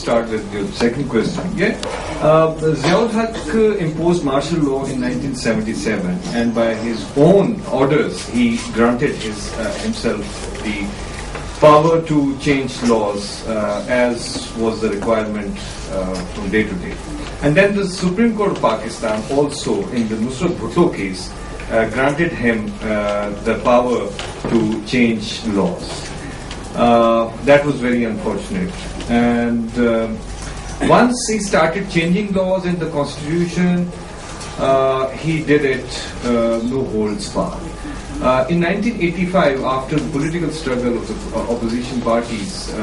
start with your second question. Yeah, Ziaul Haq imposed martial law in 1977, and by his own orders, he granted himself the power to change laws as was the requirement from day to day. And then the Supreme Court of Pakistan also, in the Nusrat Bhutto case, granted him the power to change laws. That was very unfortunate. And once he started changing laws in the constitution, he did it no holds barred. In 1985, after the political struggle of the opposition parties,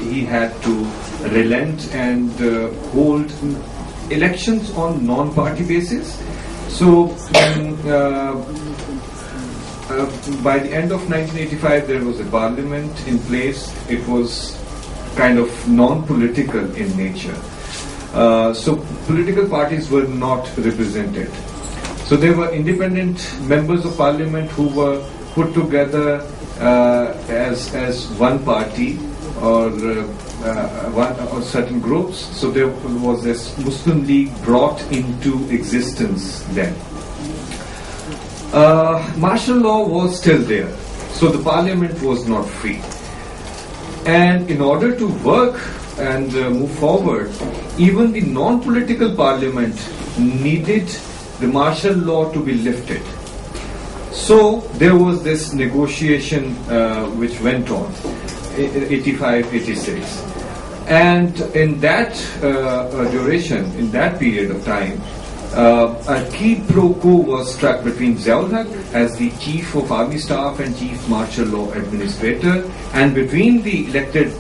he had to relent and hold elections on non-party basis. So by the end of 1985, there was a parliament in place. It was kind of non-political in nature. So political parties were not represented. So there were independent members of parliament who were put together as one party or certain groups. So there was this Muslim League brought into existence then. Martial law was still there, so the parliament was not free. And in order to work and move forward, even the non-political parliament needed the martial law to be lifted. So there was this negotiation which went on, 85-86. And in that duration, in that period of time, a quid pro quo was struck between Ziaul Haq as the Chief of Army Staff and Chief Martial Law Administrator, and between the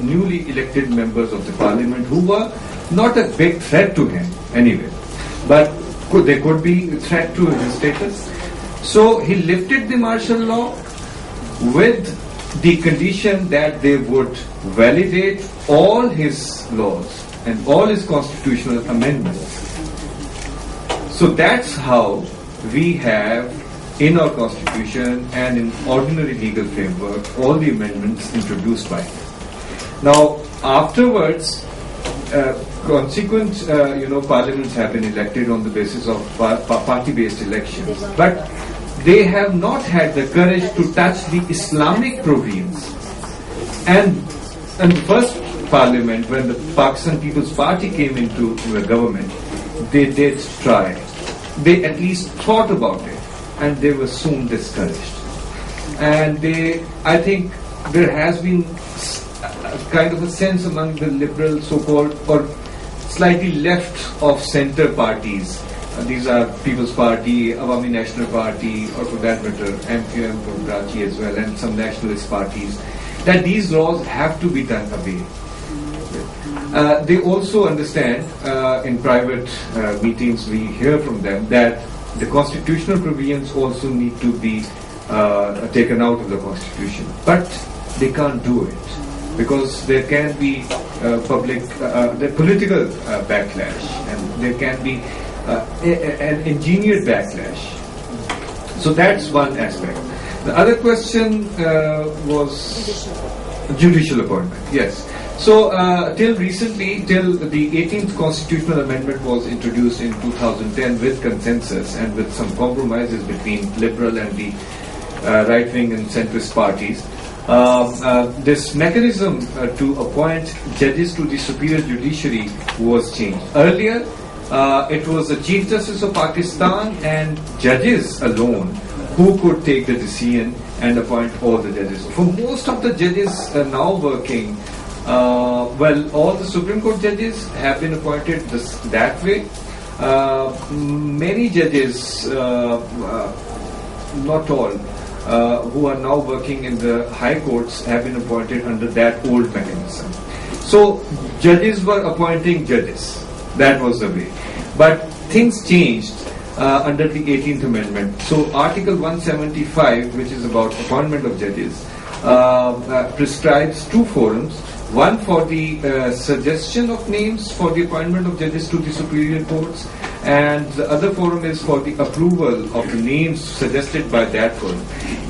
newly elected members of the Parliament, who were not a big threat to him anyway, but they could be a threat to his status. So he lifted the martial law with the condition that they would validate all his laws and all his constitutional amendments. So that's how we have in our constitution and in ordinary legal framework all the amendments introduced by him. Now afterwards, consequent parliaments have been elected on the basis of party-based elections, but they have not had the courage to touch the Islamic provisions. And the first parliament, when the Pakistan People's Party came into the government, they did try. They at least thought about it, and they were soon discouraged. And I think there has been kind of a sense among the liberal so-called or slightly left of center parties. These are People's Party, Awami National Party, or for that matter, MQM from Karachi as well, and some nationalist parties, that these laws have to be done away. They also understand, in private meetings we hear from them, that the constitutional provisions also need to be taken out of the constitution. But they can't do it, because there can be political backlash, and there can be an engineered backlash. So that's one aspect. The other question was judicial appointment. Yes. So till recently, till the 18th constitutional amendment was introduced in 2010 with consensus and with some compromises between liberal and the right-wing and centrist parties, this mechanism to appoint judges to the superior judiciary was changed. Earlier, it was the Chief Justice of Pakistan and judges alone who could take the decision and appoint all the judges. For most of the judges now working, all the Supreme Court judges have been appointed that way. Many judges, not all, who are now working in the high courts have been appointed under that old mechanism. So judges were appointing judges. That was the way. But things changed under the 18th Amendment. So Article 175, which is about appointment of judges, prescribes two forums. One for the suggestion of names for the appointment of judges to the superior courts, and the other forum is for the approval of the names suggested by that forum.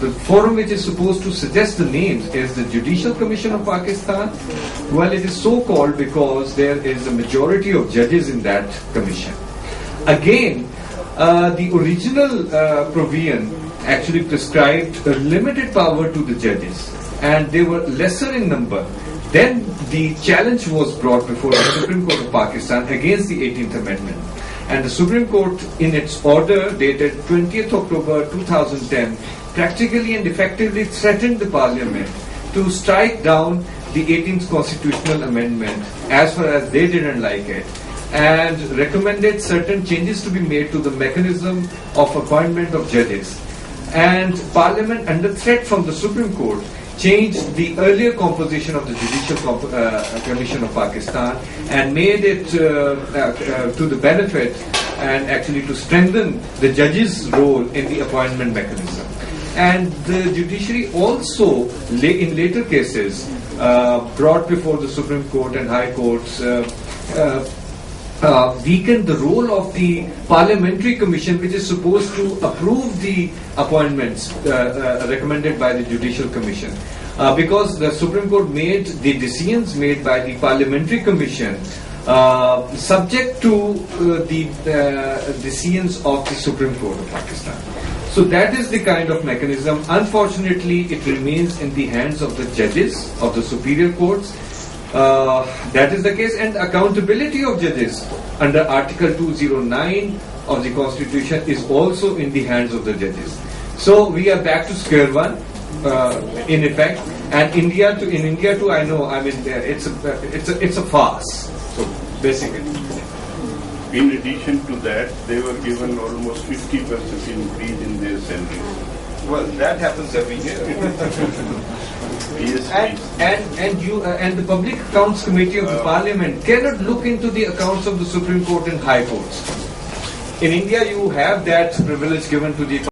The forum which is supposed to suggest the names is the Judicial Commission of Pakistan. Well, it is so called because there is a majority of judges in that commission. Again, the original provision actually prescribed a limited power to the judges, and they were lesser in number. Then the challenge was brought before the Supreme Court of Pakistan against the 18th Amendment. And the Supreme Court, in its order dated 20th October 2010, practically and effectively threatened the Parliament to strike down the 18th Constitutional Amendment as far as they didn't like it, and recommended certain changes to be made to the mechanism of appointment of judges. And Parliament, under threat from the Supreme Court, changed the earlier composition of the Judicial Commission of Pakistan and made it to the benefit and actually to strengthen the judges' role in the appointment mechanism. And the judiciary also, in later cases, brought before the Supreme Court and High Courts, weakened the role of the Parliamentary Commission, which is supposed to approve the appointments recommended by the Judicial Commission. Because the Supreme Court made the decisions made by the Parliamentary Commission subject to the decisions of the Supreme Court of Pakistan. So that is the kind of mechanism. Unfortunately, it remains in the hands of the judges of the superior courts. That is the case, and accountability of judges under Article 209 of the Constitution is also in the hands of the judges. So we are back to square one, in effect. And in India too, I know. I mean, it's a farce. So basically. In addition to that, they were given almost 50% increase in their salaries. Well, that happens every year. Yes, and the Public Accounts Committee of the Parliament cannot look into the accounts of the Supreme Court and High Courts. In India, you have that privilege given to the